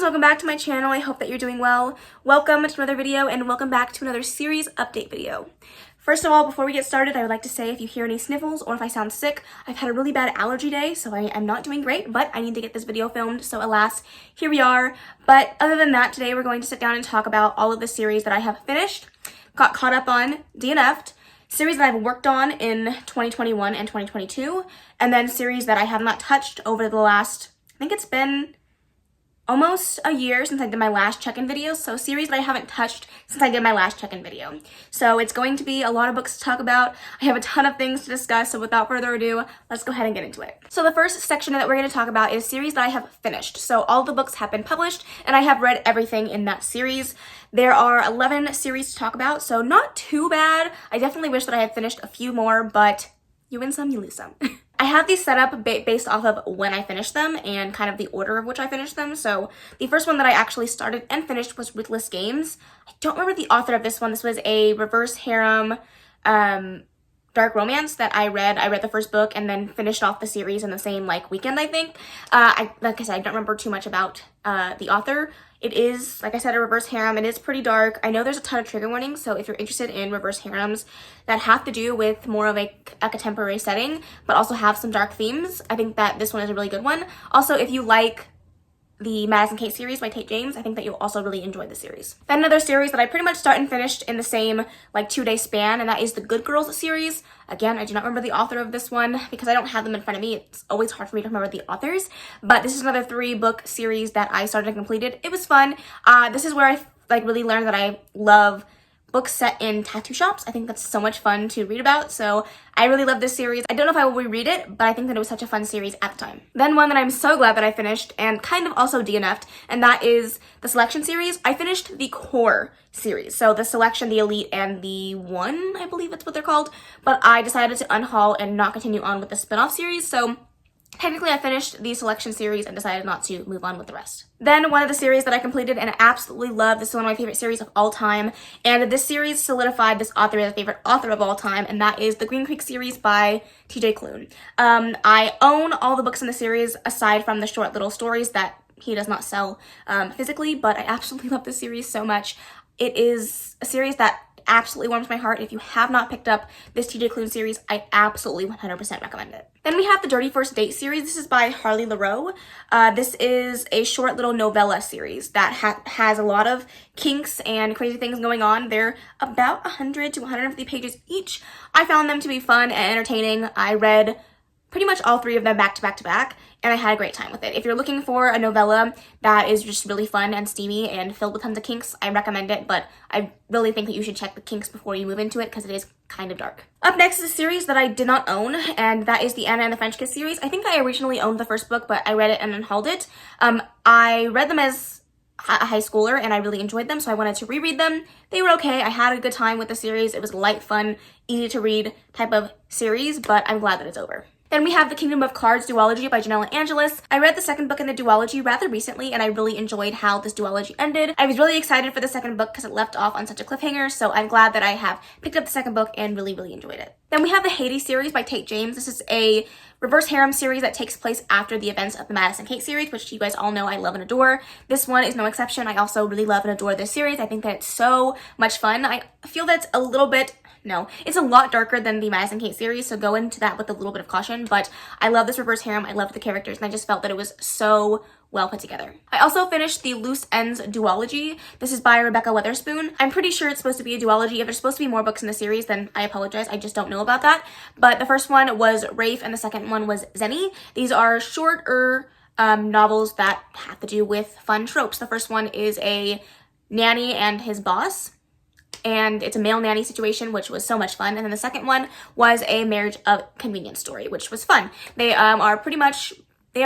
friends, welcome back to my channel. I hope that you're doing well. Welcome to another video and welcome back to another series update video. First of all, before we get started, I would like to say if you hear any sniffles or if I sound sick, I've had a really bad allergy day, so I am not doing great, but I need to get this video filmed, so alas, here we are. But other than that, today we're going to sit down and talk about all of the series that I have finished, got caught up on, DNF'd, series that I've worked on in 2021 and 2022, and then series that I have not touched over the last, I think it's been almost a year since I did my last check-in video, so series that I haven't touched since I did my last check-in video. So it's going to be a lot of books to talk about. I have a ton of things to discuss, so without further ado, let's go ahead and get into it. So the first section that we're going to talk about is series that I have finished. So all the books have been published, and I have read everything in that series. There are 11 series to talk about, so not too bad. I definitely wish that I had finished a few more, but you win some, you lose some. I have these set up based off of when I finished them and kind of the order of which I finished them. So the first one that I actually started and finished was Ruthless Games. I don't remember the author of this one. This was a reverse harem dark romance that I read. I read the first book and then finished off the series in the same weekend, I think. Like I said, I don't remember too much about the author. It is, like I said, a reverse harem. It is pretty dark. I know there's a ton of trigger warnings, so if you're interested in reverse harems that have to do with more of a contemporary setting, but also have some dark themes, I think that this one is a really good one. Also, if you like the Madison Kate series by Tate James, I think that you'll also really enjoy the series. Then another series that I pretty much start and finished in the same 2-day span, and that is the Good Girls series. Again, I do not remember the author of this one because I don't have them in front of me. It's always hard for me to remember the authors, but this is another 3-book series that I started and completed. It was fun. This is where I really learned that I love books set in tattoo shops. I think that's so much fun to read about, so I really love this series. I don't know if I will reread it, but I think that it was such a fun series at the time. Then one that I'm so glad that I finished, and kind of also DNF'd, and that is the Selection series. I finished the Core series, so the Selection, the Elite, and the One, I believe that's what they're called, but I decided to unhaul and not continue on with the spin-off series, so technically I finished the Selection series and decided not to move on with the rest. Then one of the series that I completed and I absolutely love, this is one of my favorite series of all time, and this series solidified this author as a favorite author of all time, and that is the Green Creek series by TJ Klune. I own all the books in the series aside from the short little stories that he does not sell physically, but I absolutely love this series so much. It is a series that absolutely warms my heart. If you have not picked up this TJ Klune series, I absolutely 100% recommend it. Then we have the Dirty First Date series. This is by Harley LaRoe. This is a short little novella series that has a lot of kinks and crazy things going on. They're about 100 to 150 pages each. I found them to be fun and entertaining. I read pretty much all 3 of them back to back to back, and I had a great time with it. If you're looking for a novella that is just really fun and steamy and filled with tons of kinks, I recommend it, but I really think that you should check the kinks before you move into it because it is kind of dark. Up next is a series that I did not own, and that is the Anna and the French Kiss series. I think I originally owned the first book, but I read it and unhauled it. I read them as a high schooler and I really enjoyed them, so I wanted to reread them. They were okay. I had a good time with the series. It was light, fun, easy to read type of series, but I'm glad that it's over. Then we have the Kingdom of Cards duology by Janella Angelis. I read the second book in the duology rather recently, and I really enjoyed how this duology ended. I was really excited for the second book because it left off on such a cliffhanger, so I'm glad that I have picked up the second book and really, really enjoyed it. Then we have the Hades series by Tate James. This is a reverse harem series that takes place after the events of the Madison Kate series, which you guys all know I love and adore. This one is no exception. I also really love and adore this series. I think that it's so much fun. I feel that it's a lot darker than the Madison Kate series, so go into that with a little bit of caution, but I love this reverse harem. I love the characters, and I just felt that it was so well put together. I also finished the Loose Ends duology. This is by Rebecca Weatherspoon. I'm pretty sure it's supposed to be a duology. If there's supposed to be more books in the series, then I apologize. I just don't know about that. But the first one was Rafe, and the second one was Zenny. These are shorter novels that have to do with fun tropes. The first one is a nanny and his boss, and it's a male nanny situation, which was so much fun. And then the second one was a marriage of convenience story, which was fun. They are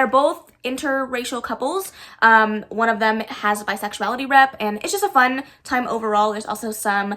both interracial couples. One of them has a bisexuality rep, and it's just a fun time overall. There's also some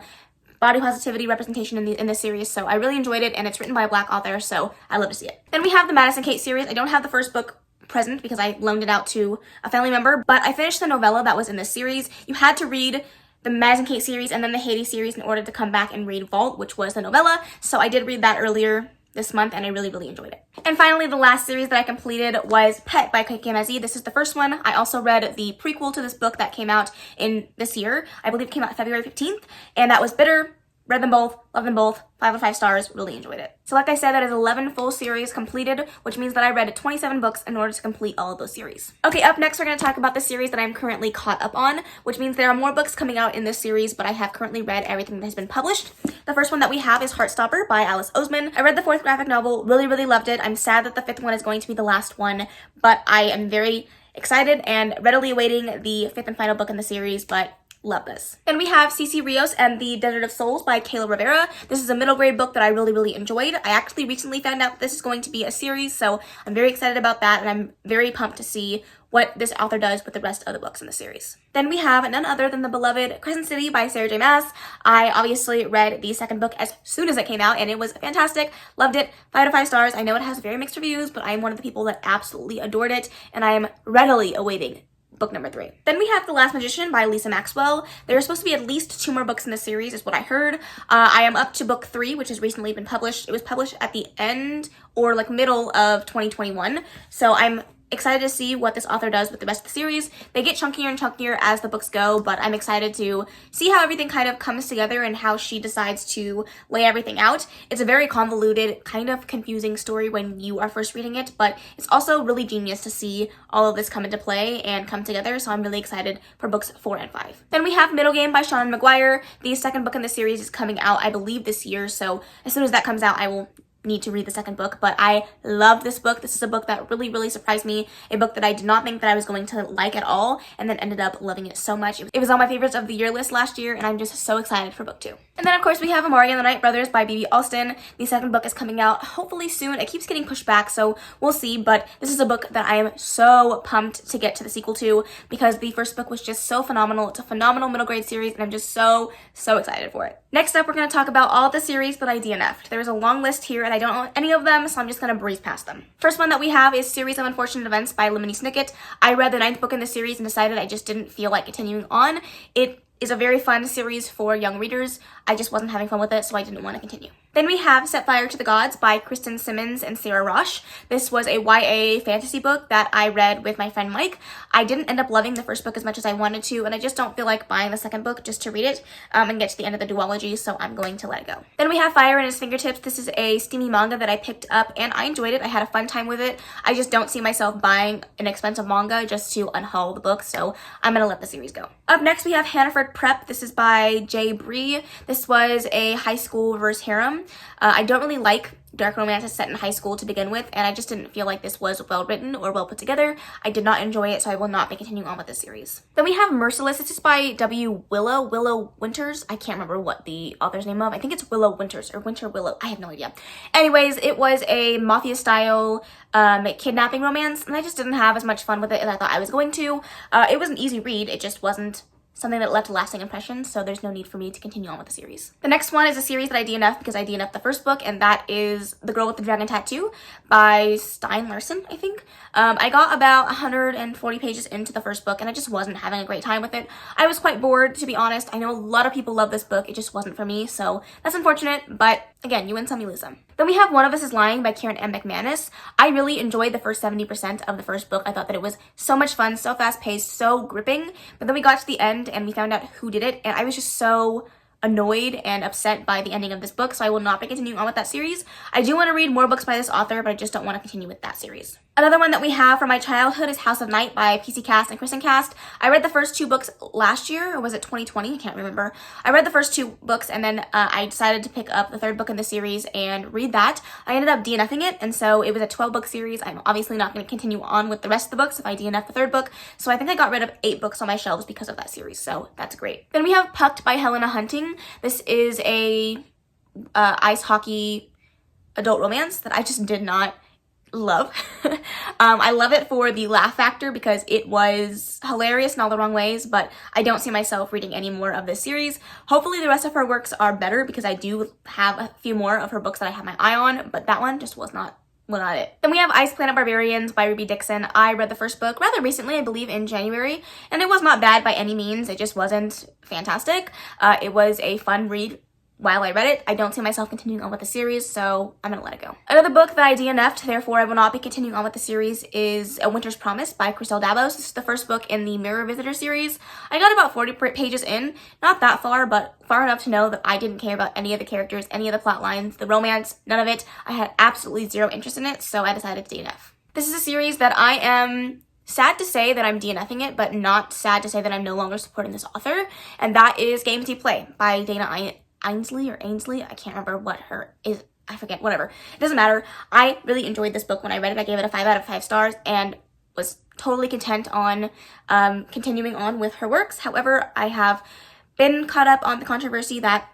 body positivity representation in this series, so I really enjoyed it, and it's written by a Black author, so I love to see it. Then we have the Madison Kate series. I don't have the first book present because I loaned it out to a family member, but I finished the novella that was in this series. You had to read the Madison Kate series and then the Hades series in order to come back and read Vault, which was the novella. So I did read that earlier this month, and I really, really enjoyed it. And finally, the last series that I completed was Pet by Kaylanisimplyme. This is the first one. I also read the prequel to this book that came out in this year. I believe it came out February 15th, and that was Bitter. Read them both, loved them both, 5 out of 5 stars, really enjoyed it. So like I said, that is 11 full series completed, which means that I read 27 books in order to complete all of those series. Okay, up next we're going to talk about the series that I'm currently caught up on, which means there are more books coming out in this series, but I have currently read everything that has been published. The first one that we have is Heartstopper by Alice Oseman. I read the 4th graphic novel, really, really loved it. I'm sad that the 5th one is going to be the last one, but I am very excited and readily awaiting the 5th and final book in the series, but love this. Then we have Cici Rios and the Desert of Souls by Kayla Rivera. This is a middle grade book that I really, really enjoyed. I actually recently found out that this is going to be a series, so I'm very excited about that, and I'm very pumped to see what this author does with the rest of the books in the series. Then we have none other than the beloved Crescent City by Sarah J. Maas. I obviously read the 2nd book as soon as it came out, and it was fantastic. Loved it. 5 out of 5 stars. I know it has very mixed reviews, but I am one of the people that absolutely adored it, and I am readily awaiting book number 3. Then we have The Last Magician by Lisa Maxwell. There are supposed to be at least 2 more books in the series, is what I heard. I am up to book 3, which has recently been published. It was published at the end or like middle of 2021. So I'm excited to see what this author does with the rest of the series. They get chunkier and chunkier as the books go, but I'm excited to see how everything kind of comes together and how she decides to lay everything out. It's a very convoluted, kind of confusing story when you are first reading it, but it's also really genius to see all of this come into play and come together, so I'm really excited for books 4 and 5. Then we have Middle Game by Sean McGuire. The 2nd book in the series is coming out, I believe, this year, so as soon as that comes out, I will need to read the 2nd book, but I love this book. This is a book that really, really surprised me, a book that I did not think that I was going to like at all, and then ended up loving it so much. It was on my favorites of the year list last year, and I'm just so excited for book 2. And then of course we have Amari and the Night Brothers by B.B. Alston. The 2nd book is coming out hopefully soon. It keeps getting pushed back, so we'll see, but this is a book that I am so pumped to get to the sequel to, because the 1st book was just so phenomenal. It's a phenomenal middle grade series, and I'm just so excited for it. Next up, we're going to talk about all the series that I DNF'd. There's a long list here, and I don't know any of them, so I'm just going to breeze past them. First one that we have is Series of Unfortunate Events by Lemony Snicket. I read the 9th book in the series and decided I just didn't feel like continuing on. It is a very fun series for young readers. I just wasn't having fun with it, so I didn't want to continue. Then we have Set Fire to the Gods by Kristen Simmons and Sarah Rosh. This was a YA fantasy book that I read with my friend Mike. I didn't end up loving the 1st book as much as I wanted to, and I just don't feel like buying the 2nd book just to read it and get to the end of the duology, so I'm going to let it go. Then we have Fire in His Fingertips. This is a steamy manga that I picked up, and I enjoyed it. I had a fun time with it. I just don't see myself buying an expensive manga just to unhaul the book, so I'm going to let the series go. Up next, we have Hannaford Prep. This is by Jay Bree. This was a high school reverse harem. I don't really like dark romances set in high school to begin with, and I just didn't feel like this was well written or well put together. I did not enjoy it, so I will not be continuing on with this series. Then we have Merciless. This is by Willow Winters. I can't remember what the author's name of. I think it's Willow Winters or Winter Willow. I have no idea. Anyways, it was a mafia style kidnapping romance, and I just didn't have as much fun with it as I thought I was going to. It was an easy read. It just wasn't something that left a lasting impression, so there's no need for me to continue on with the series. The next one is a series that I DNF'd because I DNF'd the 1st book, and that is The Girl with the Dragon Tattoo by Stein Larson, I think. I got about 140 pages into the 1st book, and I just wasn't having a great time with it. I was quite bored, to be honest. I know a lot of people love this book. It just wasn't for me, so that's unfortunate, but again, you win some, you lose some. Then we have One of Us is Lying by Karen M. McManus. I really enjoyed the first 70% of the 1st book. I thought that it was so much fun, so fast-paced, so gripping, but then we got to the end and we found out who did it, and I was just so annoyed and upset by the ending of this book, so I will not be continuing on with that series. I do want to read more books by this author, but I just don't want to continue with that series. Another one that we have from my childhood is House of Night by PC Cast and Kristen Cast. I read the first 2 books last year, or was it 2020? I can't remember. I read the first 2 books, and then I decided to pick up the 3rd book in the series and read that. I ended up DNFing it, and so it was a 12-book series. I'm obviously not going to continue on with the rest of the books if I DNF the 3rd book, so I think I got rid of 8 books on my shelves because of that series, so that's great. Then we have Pucked by Helena Hunting. This is a ice hockey adult romance that I just did not love. I love it for the laugh factor because it was hilarious in all the wrong ways, but I don't see myself reading any more of this series. Hopefully the rest of her works are better because I do have a few more of her books that I have my eye on, but that one just was not it. Then we have Ice Planet Barbarians by Ruby Dixon. I read the 1st book rather recently, I believe in January, and it was not bad by any means. It just wasn't fantastic. It was a fun read while I read it. I don't see myself continuing on with the series, so I'm gonna let it go. Another book that I DNF'd, therefore I will not be continuing on with the series, is A Winter's Promise by Christelle Davos. This is the first book in the Mirror Visitor series. I got about 40 pages in, not that far, but far enough to know that I didn't care about any of the characters, any of the plot lines, the romance, none of it. I had absolutely zero interest in it, so I decided to DNF. This is a series that I am sad to say that I'm DNFing it, but not sad to say that I'm no longer supporting this author, and that is Game to Play by Dana Ainsley. I can't remember what her is. I forget, whatever. It doesn't matter. I really enjoyed this book when I read it. I gave it a 5 out of 5 stars and was totally content on continuing on with her works. However, I have been caught up on the controversy that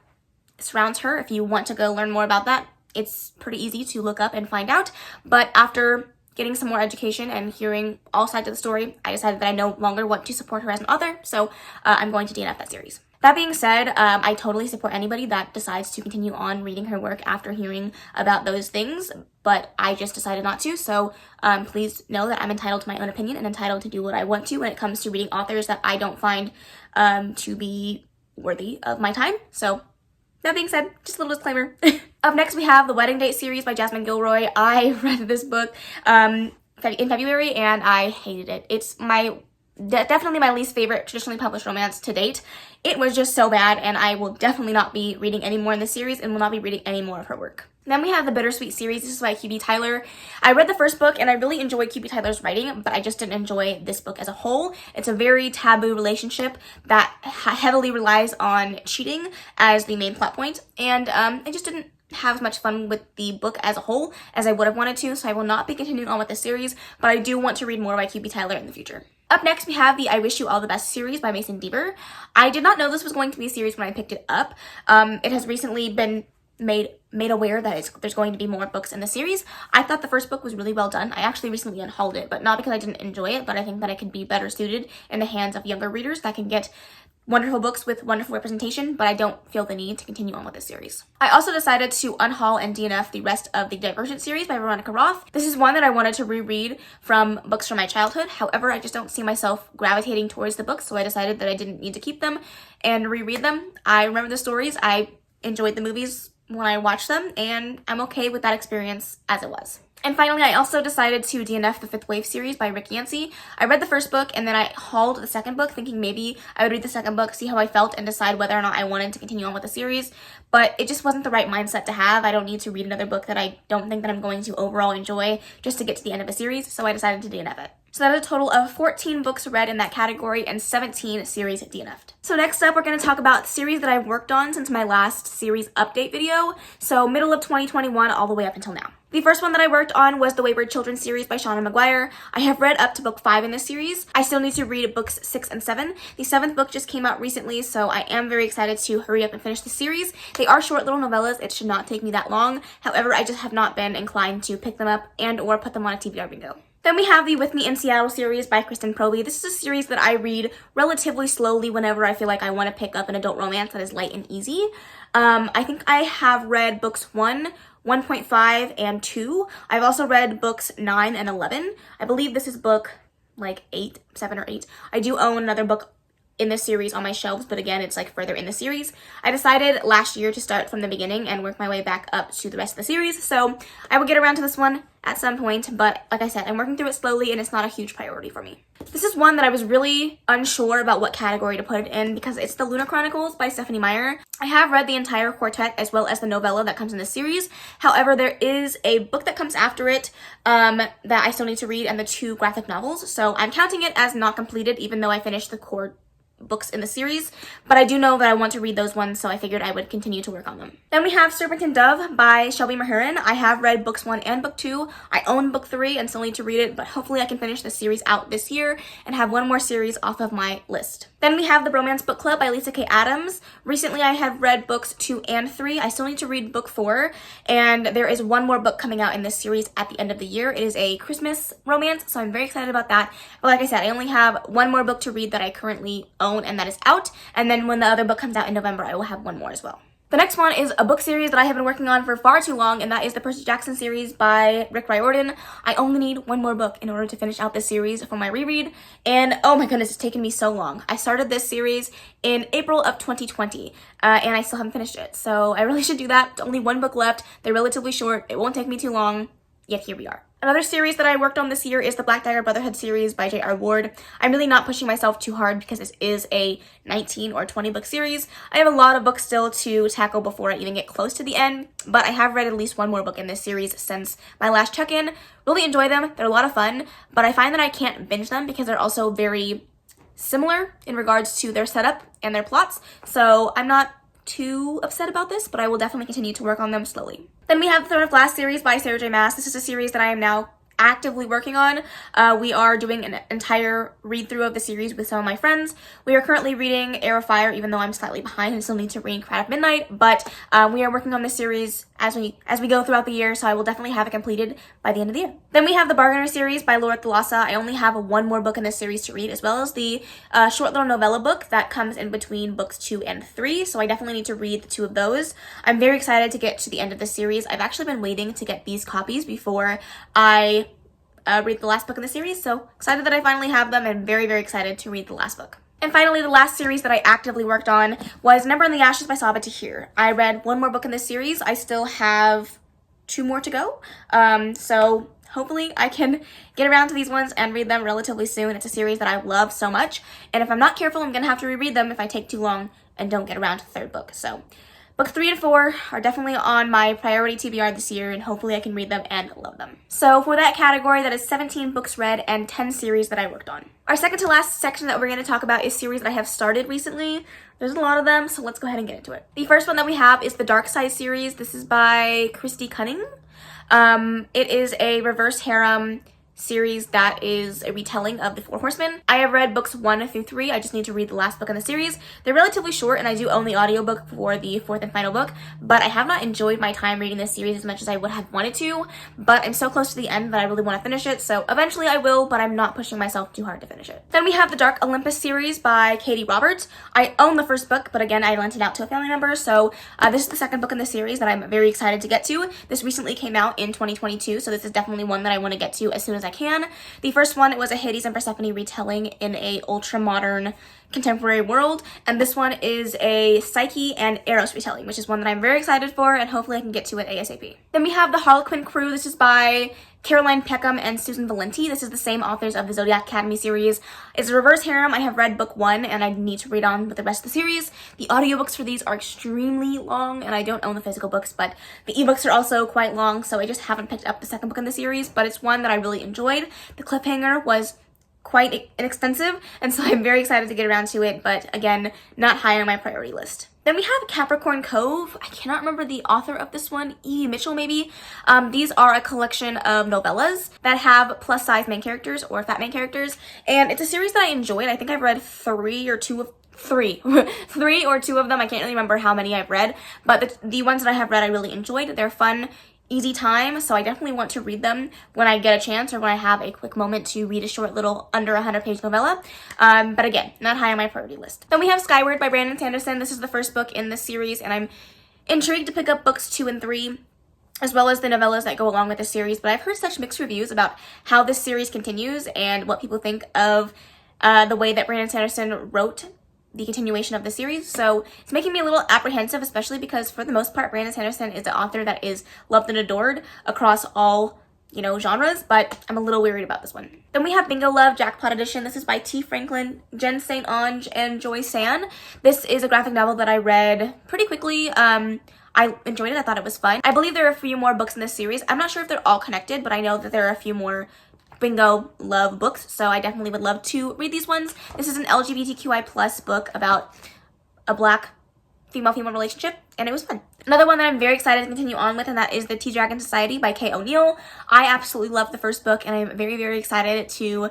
surrounds her. If you want to go learn more about that, it's pretty easy to look up and find out. But after getting some more education and hearing all sides of the story, I decided that I no longer want to support her as an author, so I'm going to DNF that series. That being said, I totally support anybody that decides to continue on reading her work after hearing about those things, but I just decided not to, so please know that I'm entitled to my own opinion and entitled to do what I want to when it comes to reading authors that I don't find to be worthy of my time. So that being said, just a little disclaimer. Up next, we have The Wedding Date series by Jasmine Gilroy. I read this book in February, and I hated it. It's definitely my least favorite traditionally published romance to date. It was just so bad, and I will definitely not be reading any more in this series and will not be reading any more of her work. Then we have The Bittersweet series. This is by QB Tyler. I read the first book, and I really enjoyed QB Tyler's writing, but I just didn't enjoy this book as a whole. It's a very taboo relationship that heavily relies on cheating as the main plot point, and I just didn't have as much fun with the book as a whole as I would have wanted to, so I will not be continuing on with this series, but I do want to read more by QB Tyler in the future. Up next, we have the I Wish You All the Best series by Mason Deaver. I did not know this was going to be a series when I picked it up. It has recently been made aware that there's going to be more books in the series. I thought the first book was really well done. I actually recently unhauled it, but not because I didn't enjoy it, but I think that it could be better suited in the hands of younger readers that can get wonderful books with wonderful representation, but I don't feel the need to continue on with this series. I also decided to unhaul and DNF the rest of the Divergent series by Veronica Roth. This is one that I wanted to reread from books from my childhood. However, I just don't see myself gravitating towards the books, so I decided that I didn't need to keep them and reread them. I remember the stories. I enjoyed the movies when I watched them, and I'm okay with that experience as it was. And finally, I also decided to DNF the Fifth Wave series by Rick Yancey. I read the first book, and then I hauled the second book, thinking maybe I would read the second book, see how I felt, and decide whether or not I wanted to continue on with the series. But it just wasn't the right mindset to have. I don't need to read another book that I don't think that I'm going to overall enjoy just to get to the end of a series, so I decided to DNF it. So that is a total of 14 books read in that category and 17 series DNF'd. So next up, we're going to talk about series that I've worked on since my last series update video, so middle of 2021 all the way up until now. The first one that I worked on was the Wayward Children series by Shauna Maguire. I have read up to book 5 in this series. I still need to read books 6 and 7. The 7th book just came out recently, so I am very excited to hurry up and finish the series. They are short little novellas. It should not take me that long. However, I just have not been inclined to pick them up and or put them on a TBR bingo. Then we have the With Me in Seattle series by Kristen Proby. This is a series that I read relatively slowly whenever I feel like I want to pick up an adult romance that is light and easy. I think I have read books 1, 1.5, and 2. I've also read books 9 and 11. I believe this is book like 8, 7 or 8. I do own another book in this series on my shelves, but again, it's like further in the series. I decided last year to start from the beginning and work my way back up to the rest of the series, so I will get around to this one at some point, but like I said, I'm working through it slowly and it's not a huge priority for me. This is one that I was really unsure about what category to put it in because it's the Luna Chronicles by Stephanie Meyer. I have read the entire quartet as well as the novella that comes in the series. However, there is a book that comes after it that I still need to read and the 2 graphic novels, so I'm counting it as not completed even though I finished the core books in the series, but I do know that I want to read those ones, so I figured I would continue to work on them. Then we have Serpent and Dove by Shelby Mahurin. I have read books 1 and book 2. I own book 3 and still need to read it, but hopefully I can finish the series out this year and have one more series off of my list. Then we have The Bromance Book Club by Lisa K. Adams. Recently I have read books 2 and 3. I still need to read book 4, and there is one more book coming out in this series at the end of the year. It is a Christmas romance, so I'm very excited about that. But like I said, I only have one more book to read that I currently own and that is out, and then when the other book comes out in November, I will have one more as well. The next one is a book series that I have been working on for far too long, and that is the Percy Jackson series by Rick Riordan. I only need one more book in order to finish out this series for my reread, and oh my goodness, it's taken me so long. I started this series in April of 2020, and I still haven't finished it, so I really should do that. Only one book left. They're relatively short. It won't take me too long, yet here we are. Another series that I worked on this year is the Black Dagger Brotherhood series by J.R. Ward. I'm really not pushing myself too hard because this is a 19 or 20 book series. I have a lot of books still to tackle before I even get close to the end, but I have read at least one more book in this series since my last check-in. Really enjoy them. They're a lot of fun, but I find that I can't binge them because they're also very similar in regards to their setup and their plots, so I'm not too upset about this, but I will definitely continue to work on them slowly. Then we have the Throne of Glass series by Sarah J. Maas. This is a series that I am now actively working on. We are doing an entire read-through of the series with some of my friends. We are currently reading Heir of Fire, even though I'm slightly behind and still need to read Crown of Midnight, but we are working on this series as we go throughout the year, so I will definitely have it completed by the end of the year. Then we have the Bargainer series by Laura Thalassa. I only have one more book in this series to read, as well as the short little novella book that comes in between books 2 and 3, so I definitely need to read the 2 of those. I'm very excited to get to the end of the series. I've actually been waiting to get these copies before I read the last book in the series, so excited that I finally have them and very, very excited to read the last book. And finally, the last series that I actively worked on was Number in the Ashes by Saba Tahir. I read one more book in this series. I still have 2 more to go, so hopefully I can get around to these ones and read them relatively soon. It's a series that I love so much, and if I'm not careful, I'm going to have to reread them if I take too long and don't get around to the 3rd book. So books 3 and 4 are definitely on my priority TBR this year, and hopefully I can read them and love them. So for that category, that is 17 books read and 10 series that I worked on. Our second to last section that we're going to talk about is series that I have started recently. There's a lot of them, so let's go ahead and get into it. The first one that we have is the Dark Side series. This is by Christy Cunning. It is a reverse harem series that is a retelling of the Four Horsemen. I have read books 1 through 3. I just need to read the last book in the series. They're relatively short, and I do own the audiobook for the 4th and final book, but I have not enjoyed my time reading this series as much as I would have wanted to, but I'm so close to the end that I really want to finish it, so eventually I will, but I'm not pushing myself too hard to finish it. Then we have the Dark Olympus series by Katie Roberts. I own the first book, but again, I lent it out to a family member, so this is the second book in the series that I'm very excited to get to. This recently came out in 2022, so this is definitely one that I want to get to as soon as I can. The first one, it was a Hades and Persephone retelling in a ultra-modern contemporary world, and this one is a Psyche and Eros retelling, which is one that I'm very excited for, and hopefully I can get to it ASAP. Then we have the Harlequin Crew. This is by Caroline Peckham and Susan Valenti. This is the same authors of the Zodiac Academy series. It's a reverse harem. I have read book 1, and I need to read on with the rest of the series. The audiobooks for these are extremely long, and I don't own the physical books, but the ebooks are also quite long, so I just haven't picked up the second book in the series, but it's one that I really enjoyed. The cliffhanger was quite inexpensive, and so I'm very excited to get around to it, but again, not high on my priority list. Then we have Capricorn Cove. I cannot remember the author of this one, Evie Mitchell maybe. These are a collection of novellas that have plus-size main characters or fat main characters, and it's a series that I enjoyed. I think I've read 3 or 2 of three or 2 of them. I can't really remember how many I've read, but the ones that I have read I really enjoyed. They're fun, easy time, so I definitely want to read them when I get a chance or when I have a quick moment to read a short little under 100-page novella, but again, not high on my priority list. Then we have Skyward by Brandon Sanderson. This is the first book in this series, and I'm intrigued to pick up books 2 and 3, as well as the novellas that go along with the series, but I've heard such mixed reviews about how this series continues and what people think of the way that Brandon Sanderson wrote the continuation of the series, so it's making me a little apprehensive, especially because for the most part Brandon Sanderson is an author that is loved and adored across all, genres, but I'm a little worried about this one. Then we have Bingo Love Jackpot Edition. This is by T. Franklin, Jen St. Onge, and Joy San. This is a graphic novel that I read pretty quickly. I enjoyed it. I thought it was fun. I believe there are a few more books in this series. I'm not sure if they're all connected, but I know that there are a few more Bingo Love books, so I definitely would love to read these ones. This is an LGBTQI+ book about a Black female-female relationship, and it was fun. Another one that I'm very excited to continue on with, and that is the Tea Dragon Society by Kay O'Neill. I absolutely love the first book, and I'm very, very excited to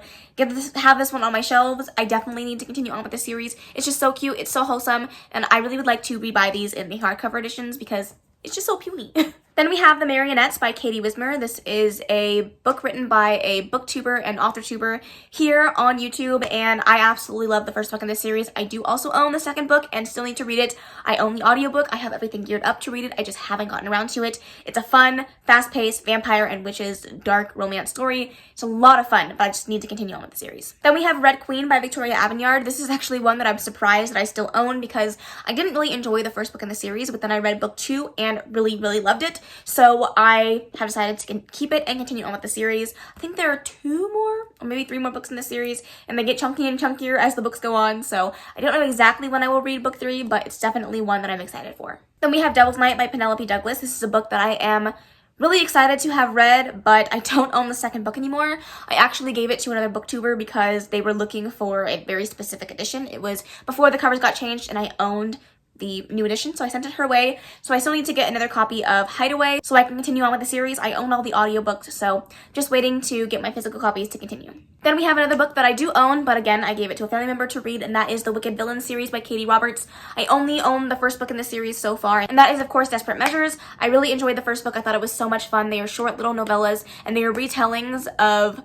have this one on my shelves. I definitely need to continue on with this series. It's just so cute, it's so wholesome, and I really would like to rebuy these in the hardcover editions because it's just so puny. Then we have The Marionettes by Katie Wismer. This is a book written by a booktuber and authortuber here on YouTube, and I absolutely love the first book in this series. I do also own the second book and still need to read it. I own the audiobook. I have everything geared up to read it. I just haven't gotten around to it. It's a fun, fast-paced vampire and witches dark romance story. It's a lot of fun, but I just need to continue on with the series. Then we have Red Queen by Victoria Aveyard. This is actually one that I'm surprised that I still own because I didn't really enjoy the first book in the series, but then I read book 2 and really, really loved it. So I have decided to keep it and continue on with the series. I think there are 2 more or maybe 3 more books in the series, and they get chunkier and chunkier as the books go on. So I don't know exactly when I will read book 3, but it's definitely one that I'm excited for. Then we have Devil's Night by Penelope Douglas. This is a book that I am really excited to have read, but I don't own the second book anymore. I actually gave it to another booktuber because they were looking for a very specific edition. It was before the covers got changed and I owned the new edition, so I sent it her way. So I still need to get another copy of Hideaway so I can continue on with the series. I own all the audiobooks, so just waiting to get my physical copies to continue. Then we have another book that I do own, but again, I gave it to a family member to read, and that is The Wicked Villain series by Katie Roberts. I only own the first book in the series so far, and that is, of course, Desperate Measures. I really enjoyed the first book. I thought it was so much fun. They are short little novellas, and they are retellings of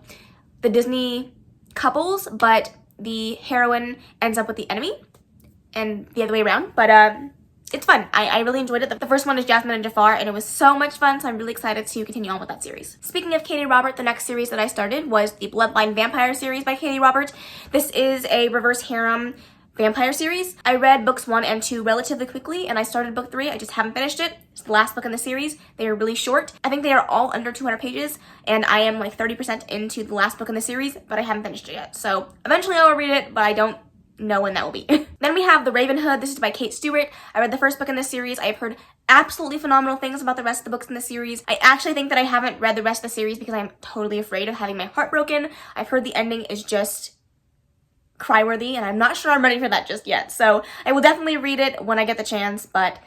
the Disney couples, but the heroine ends up with the enemy, and the other way around, but it's fun. I really enjoyed it. The first one is Jasmine and Jafar, and it was so much fun, so I'm really excited to continue on with that series. Speaking of Katie Robert, the next series that I started was the Bloodline Vampire series by Katie Robert. This is a reverse harem vampire series. I read books 1 and 2 relatively quickly, and I started book 3. I just haven't finished it. It's the last book in the series. They are really short. I think they are all under 200 pages, and I am like 30% into the last book in the series, but I haven't finished it yet. So eventually I will read it, but I don't know when that will be. Then we have The Raven Hood. This is by Kate Stewart. I read the first book in this series. I've heard absolutely phenomenal things about the rest of the books in the series. I actually think that I haven't read the rest of the series because I'm totally afraid of having my heart broken. I've heard the ending is just cry-worthy, and I'm not sure I'm ready for that just yet. So I will definitely read it when I get the chance, but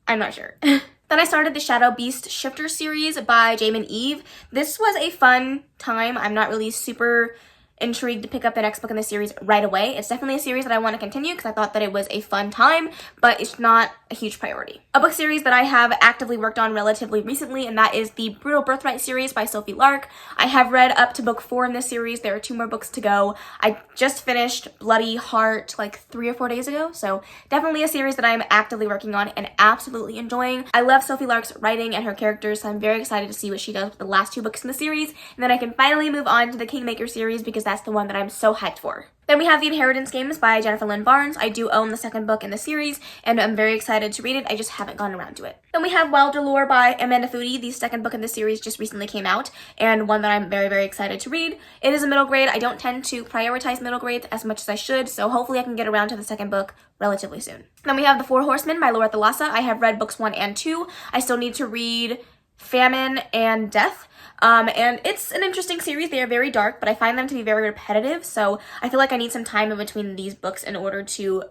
I'm not sure. Then I started the Shadow Beast Shifter series by Jamin Eve. This was a fun time. I'm not really super intrigued to pick up the next book in the series right away. It's definitely a series that I want to continue because I thought that it was a fun time, but it's not a huge priority. A book series that I have actively worked on relatively recently, and that is the Brutal Birthright series by Sophie Lark. I have read up to book 4 in this series. There are 2 more books to go. I just finished Bloody Heart like 3 or 4 days ago, so definitely a series that I'm actively working on and absolutely enjoying. I love Sophie Lark's writing and her characters, so I'm very excited to see what she does with the last 2 books in the series, and then I can finally move on to the Kingmaker series because that's the one that I'm so hyped for. Then we have The Inheritance Games by Jennifer Lynn Barnes. I do own the second book in the series, and I'm very excited to read it. I just haven't gotten around to it. Then we have Wilder Lore by Amanda Foody. The second book in the series just recently came out, and one that I'm very, very excited to read. It is a middle grade. I don't tend to prioritize middle grades as much as I should, so hopefully I can get around to the second book relatively soon. Then we have The Four Horsemen by Laura Thalassa. I have read books 1 and 2. I still need to read Famine and Death. And it's an interesting series. They are very dark, but I find them to be very repetitive, so I feel like I need some time in between these books in order to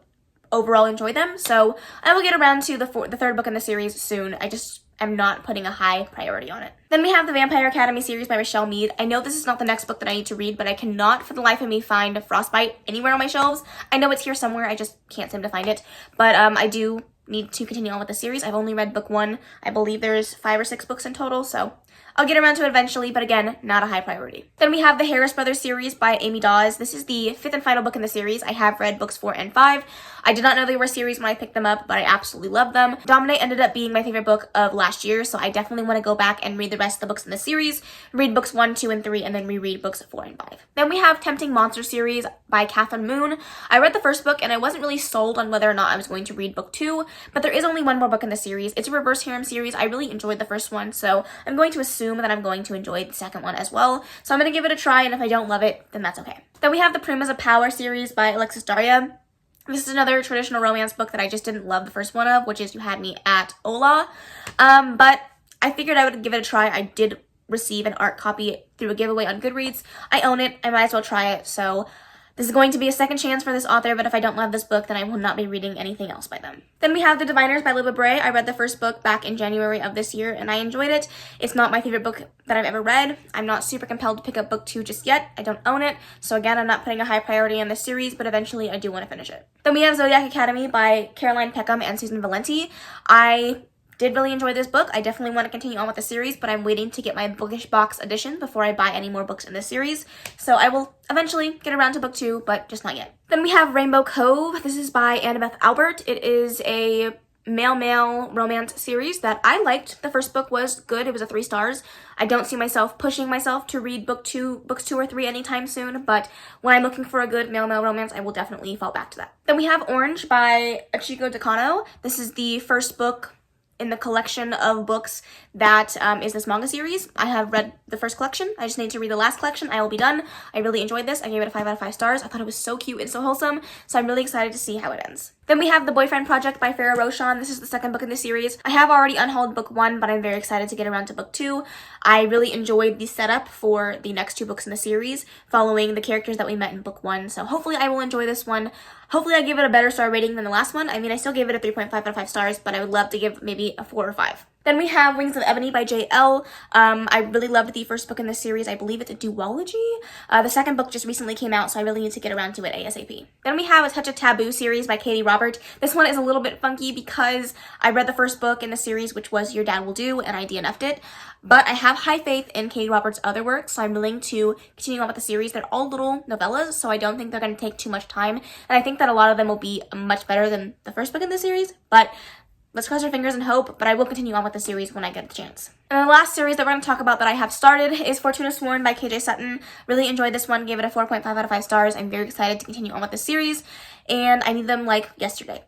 overall enjoy them. So I will get around to the third book in the series soon. I just am not putting a high priority on it. Then we have the Vampire Academy series by Rochelle Mead. I know this is not the next book that I need to read, but I cannot for the life of me find Frostbite anywhere on my shelves. I know it's here somewhere, I just can't seem to find it, but I do need to continue on with the series. I've only read book 1. I believe there's 5 or 6 books in total, so I'll get around to it eventually, but again, not a high priority. Then we have the Harris Brothers series by Amy Dawes. This is the 5th and final book in the series. I have read books 4 and 5. I did not know they were series when I picked them up, but I absolutely love them. Dominate ended up being my favorite book of last year, so I definitely want to go back and read the rest of the books in the series, read books 1, 2, and 3, and then reread books 4 and 5. Then we have Tempting Monster series by Catherine Moon. I read the first book, and I wasn't really sold on whether or not I was going to read book 2, but there is only one more book in the series. It's a reverse harem series. I really enjoyed the first one, so I'm going to assume that I'm going to enjoy the second one as well. So I'm going to give it a try, and if I don't love it, then that's okay. Then we have the Primas of Power series by Alexis Daria. This is another traditional romance book that I just didn't love the first one of, which is You Had Me at Ola. But I figured I would give it a try. I did receive an art copy through a giveaway on Goodreads. I own it. I might as well try it. So this is going to be a second chance for this author, but if I don't love this book, then I will not be reading anything else by them. Then we have The Diviners by Libba Bray. I read the first book back in January of this year, and I enjoyed it. It's not my favorite book that I've ever read. I'm not super compelled to pick up book 2 just yet. I don't own it, so again, I'm not putting a high priority on this series, but eventually I do want to finish it. Then we have Zodiac Academy by Caroline Peckham and Susan Valenti. I did really enjoy this book. I definitely want to continue on with the series, but I'm waiting to get my Bookish box edition before I buy any more books in this series. So I will eventually get around to book 2, but just not yet. Then we have Rainbow Cove. This is by Annabeth Albert. It is a male-male romance series that I liked. The first book was good. It was a 3 stars. I don't see myself pushing myself to read books 2 or 3 anytime soon, but when I'm looking for a good male-male romance, I will definitely fall back to that. Then we have Orange by Achiko Decano. This is the first book in the collection of books that is this manga series. I have read the first collection. I just need to read the last collection. I will be done. I really enjoyed this. I gave it a 5 out of 5 stars. I thought it was so cute and so wholesome, so I'm really excited to see how it ends. Then we have The Boyfriend Project by Farrah Roshan. This is the second book in the series. I have already unhauled book 1, but I'm very excited to get around to book 2. I really enjoyed the setup for the next 2 books in the series, following the characters that we met in book 1, so hopefully I will enjoy this one. Hopefully I give it a better star rating than the last one. I mean, I still gave it a 3.5 out of 5 stars, but I would love to give maybe a 4 or 5. Then we have Wings of Ebony by J.L. I really loved the first book in the series. I believe it's a duology. The second book just recently came out, so I really need to get around to it ASAP. Then we have A Touch of Taboo series by Katie Robert. This one is a little bit funky because I read the first book in the series, which was Your Dad Will Do, and I DNF'd it. But I have high faith in Katie Roberts' other work, so I'm willing to continue on with the series. They're all little novellas, so I don't think they're going to take too much time. And I think that a lot of them will be much better than the first book in the series, but let's cross our fingers and hope, but I will continue on with the series when I get the chance. And the last series that we're going to talk about that I have started is Fortuna Sworn by KJ Sutton. Really enjoyed this one, gave it a 4.5 out of 5 stars. I'm very excited to continue on with the series, and I need them like yesterday.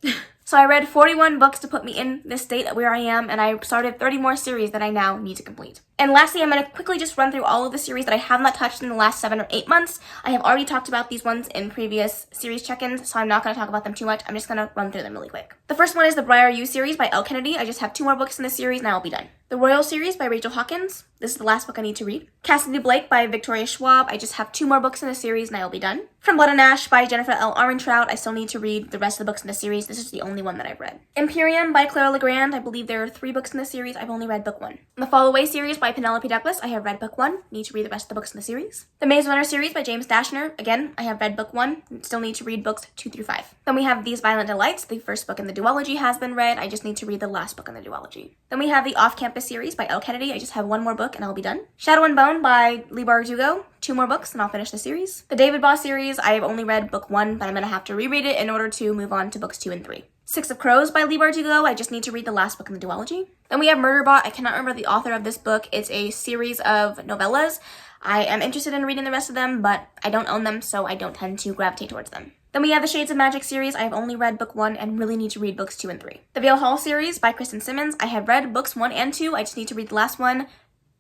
So I read 41 books to put me in this state where I am, and I started 30 more series that I now need to complete. And lastly, I'm going to quickly just run through all of the series that I have not touched in the last 7 or 8 months. I have already talked about these ones in previous series check-ins, so I'm not going to talk about them too much. I'm just going to run through them really quick. The first one is the Briar U series by Elle Kennedy. I just have 2 more books in the series and I will be done. The Royal series by Rachel Hawkins. This is the last book I need to read. Cassidy Blake by Victoria Schwab. I just have 2 more books in the series and I will be done. From Blood and Ash by Jennifer L. Armentrout. I still need to read the rest of the books in the series. This is the only one that I've read. Imperium by Clara LeGrand. I believe there are 3 books in the series. I've only read book 1. The Fall Away series by Penelope Douglas. I have read book 1. Need to read the rest of the books in the series. The Maze Runner series by James Dashner. Again, I have read book 1. Still need to read books 2 through 5. Then we have These Violent Delights. The first book in the duology has been read. I just need to read the last book in the duology. Then we have the Off Campus series by Elle Kennedy. I just have 1 more book and I'll be done. Shadow and Bone by Lee Bardugo. 2 more books and I'll finish the series. The David Boss series. I have only read book 1, but I'm going to have to reread it in order to move on to books 2 and 3. Six of Crows by Lee Bardugo. I just need to read the last book in the duology. Then we have Murderbot. I cannot remember the author of this book. It's a series of novellas. I am interested in reading the rest of them, but I don't own them, so I don't tend to gravitate towards them. Then we have the Shades of Magic series. I have only read book 1 and really need to read books 2 and 3. The Vale Hall series by Kristen Simmons. I have read books 1 and 2. I just need to read the last one,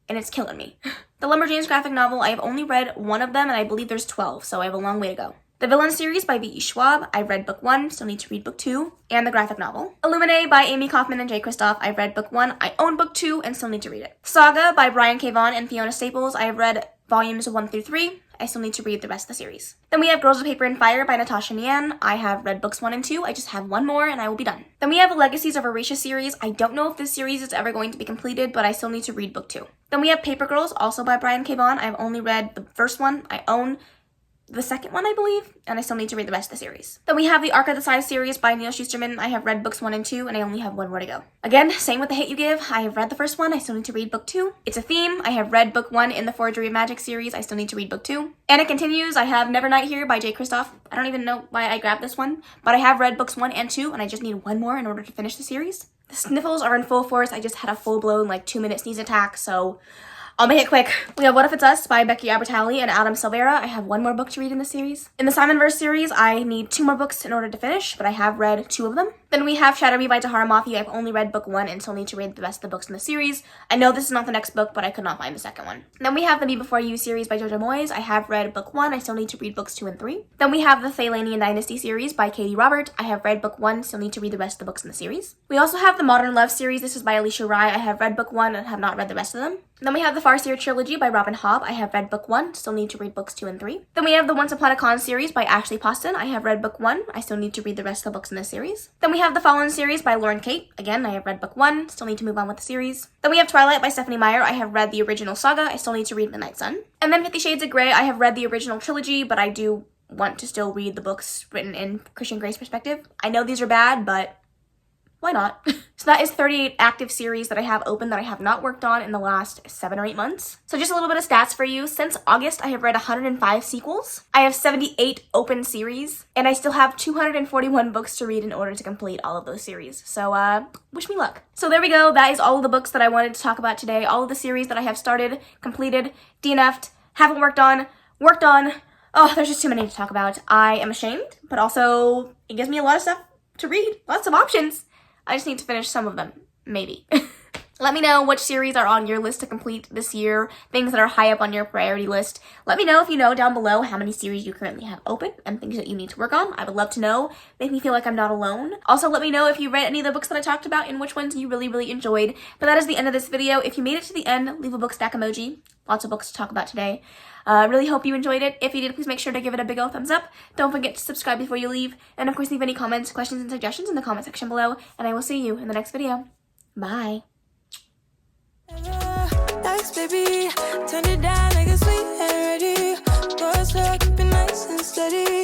and it's killing me. The Lumberjanes graphic novel. I have only read 1 of them, and I believe there's 12, so I have a long way to go. The Villain series by V.E. Schwab. I read book 1, still need to read book 2, and the graphic novel. Illuminae by Amy Kaufman and Jay Kristoff. I read book 1, I own book 2, and still need to read it. Saga by Brian K. Vaughan and Fiona Staples. I have read volumes 1 through 3. I still need to read the rest of the series. Then we have Girls of Paper and Fire by Natasha Nian. I have read books 1 and 2. I just have 1 more and I will be done. Then we have the Legacies of Horatia series. I don't know if this series is ever going to be completed, but I still need to read book 2. Then we have Paper Girls, also by Brian K. Vaughan. I've only read the first one. I own the second one, I believe, and I still need to read the rest of the series. Then we have the Arc of the Size series by Neil Shusterman. I have read books 1 and 2, and I only have 1 more to go. Again, same with The Hate U Give. I have read the first one. I still need to read book 2. It's a Theme. I have read book 1 in the Forgery of Magic series. I still need to read book 2. And it continues. I have Nevernight here by Jay Kristoff. I don't even know why I grabbed this one, but I have read books 1 and 2, and I just need 1 more in order to finish the series. The sniffles are in full force. I just had a full-blown, 2-minute sneeze attack, so I'll make it quick. We have What If It's Us by Becky Albertalli and Adam Silvera. I have 1 more book to read in the series. In the Simonverse series, I need 2 more books in order to finish, but I have read 2 of them. Then we have Shadow Me by Tahara Mafi. I've only read book 1 and still need to read the rest of the books in the series. I know this is not the next book, but I could not find the second one. Then we have the Me Before You series by Jojo Moyes. I have read book 1. I still need to read books 2 and 3. Then we have the Thalanian Dynasty series by Katie Robert. I have read book 1. Still need to read the rest of the books in the series. We also have the Modern Love series. This is by Alicia Rai. I have read book 1 and have not read the rest of them. Then we have the Farseer trilogy by Robin Hobb. I have read book 1. Still need to read books 2 and 3. Then we have the Once Upon a Con series by Ashley Poston. I have read book 1. I still need to read the rest of the books in this series. Then we have the Fallen series by Lauren Kate. Again, I have read book 1. Still need to move on with the series. Then we have Twilight by Stephanie Meyer. I have read the original saga. I still need to read Midnight Sun. And then 50 Shades of Grey. I have read the original trilogy, but I do want to still read the books written in Christian Grey's perspective. I know these are bad, but why not? So that is 38 active series that I have open that I have not worked on in the last 7 or 8 months. So just a little bit of stats for you. Since August, I have read 105 sequels. I have 78 open series, and I still have 241 books to read in order to complete all of those series. So wish me luck. So there we go. That is all of the books that I wanted to talk about today. All of the series that I have started, completed, DNF'd, haven't worked on. Oh, there's just too many to talk about. I am ashamed, but also it gives me a lot of stuff to read. Lots of options. I just need to finish some of them, maybe. Let me know which series are on your list to complete this year, things that are high up on your priority list. Let me know if you know down below how many series you currently have open and things that you need to work on. I would love to know. Make me feel like I'm not alone. Also, let me know if you read any of the books that I talked about and which ones you really, really enjoyed. But that is the end of this video. If you made it to the end, leave a book stack emoji. Lots of books to talk about today. I really hope you enjoyed it. If you did, please make sure to give it a big old thumbs up. Don't forget to subscribe before you leave. And of course, leave any comments, questions, and suggestions in the comment section below. And I will see you in the next video. Bye. Thanks, baby. Turn it down like it's sweet and ready. Keep it nice and steady.